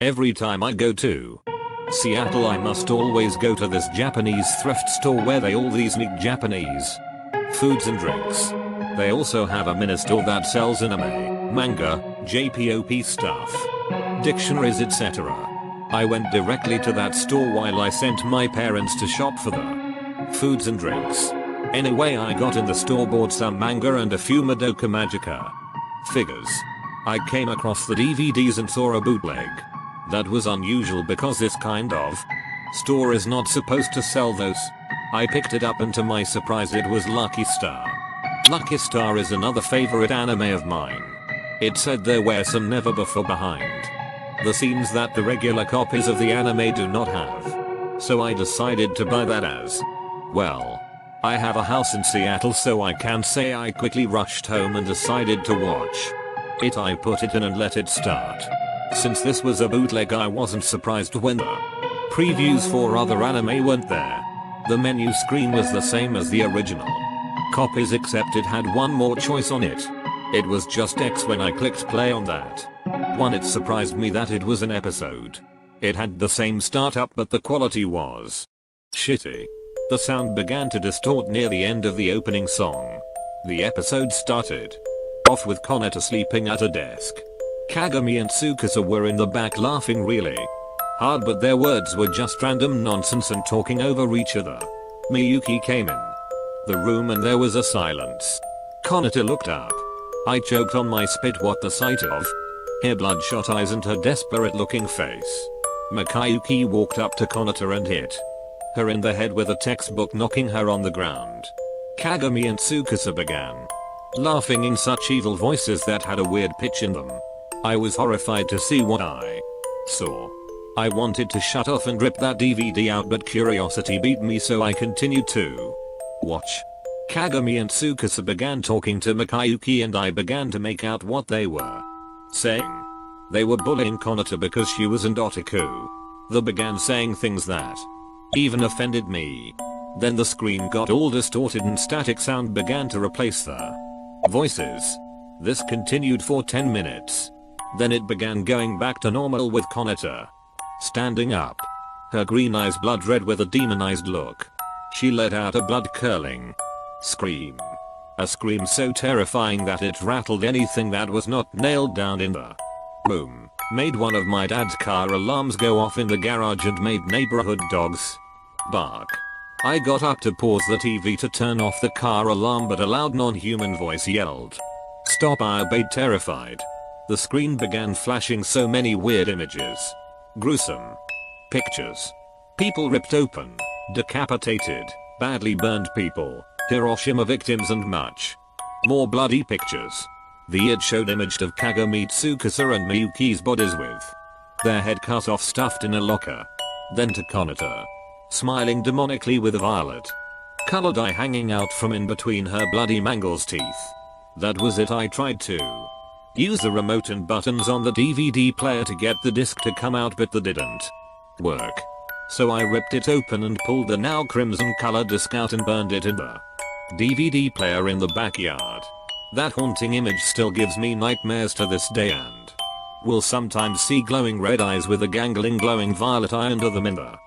Every time I go to Seattle I must always go to this Japanese thrift store where they all these neat Japanese foods and drinks. They also have a mini store that sells anime, manga, JPOP stuff, dictionaries etc. I went directly to that store while I sent my parents to shop for the foods and drinks. Anyway, I got in the store, bought some manga and a few Madoka Magica figures. I came across the DVDs and saw a bootleg. That was unusual because this kind of store is not supposed to sell those. I picked it up and to my surprise it was Lucky Star. Lucky Star is another favorite anime of mine. It said there were some never before behind the scenes that the regular copies of the anime do not have. So I decided to buy that as well. I have a house in Seattle, so I can say I quickly rushed home and decided to watch it. I put it in and let it start. Since this was a bootleg, I wasn't surprised when the previews for other anime weren't there. The menu screen was the same as the original copies except it had one more choice on it. It was just X when I clicked play on that one. It surprised me that it was an episode. It had the same startup but the quality was shitty. The sound began to distort near the end of the opening song. The episode started off with Konata sleeping at a desk. Kagami and Tsukasa were in the back laughing really hard, but their words were just random nonsense and talking over each other. Miyuki came in the room and there was a silence. Konata looked up. I choked on my spit what the sight of her bloodshot eyes and her desperate looking face. Makayuki walked up to Konata and hit her in the head with a textbook, knocking her on the ground. Kagami and Tsukasa began laughing in such evil voices that had a weird pitch in them. I was horrified to see what I saw. I wanted to shut off and rip that DVD out, but curiosity beat me, so I continued to watch. Kagami and Tsukasa began talking to Makayuki and I began to make out what they were saying. They were bullying Konata because she was an otaku. They began saying things that even offended me. Then the screen got all distorted and static sound began to replace the voices. This continued for 10 minutes. Then it began going back to normal with Konata standing up. Her green eyes blood red with a demonized look. She let out a blood curdling scream. A scream so terrifying that it rattled anything that was not nailed down in the room. Made one of my dad's car alarms go off in the garage and made neighborhood dogs bark. I got up to pause the TV to turn off the car alarm, but a loud non-human voice yelled, "Stop!" I obeyed terrified. The screen began flashing so many weird images. Gruesome pictures. People ripped open, decapitated, badly burned people, Hiroshima victims and much more bloody pictures. The id showed image of Kagami, Tsukasa and Miyuki's bodies with their head cut off stuffed in a locker. Then to Konata, smiling demonically with a violet colored eye hanging out from in between her bloody mangle's teeth. That was it. I tried to use the remote and buttons on the DVD player to get the disc to come out, but that didn't work. So I ripped it open and pulled the now crimson color disc out and burned it in the DVD player in the backyard. That haunting image still gives me nightmares to this day, and will sometimes see glowing red eyes with a gangling glowing violet eye under them in the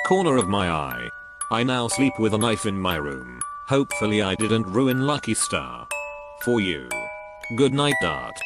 corner of my eye. I now sleep with a knife in my room. Hopefully I didn't ruin Lucky Star for you. Good night, Dart.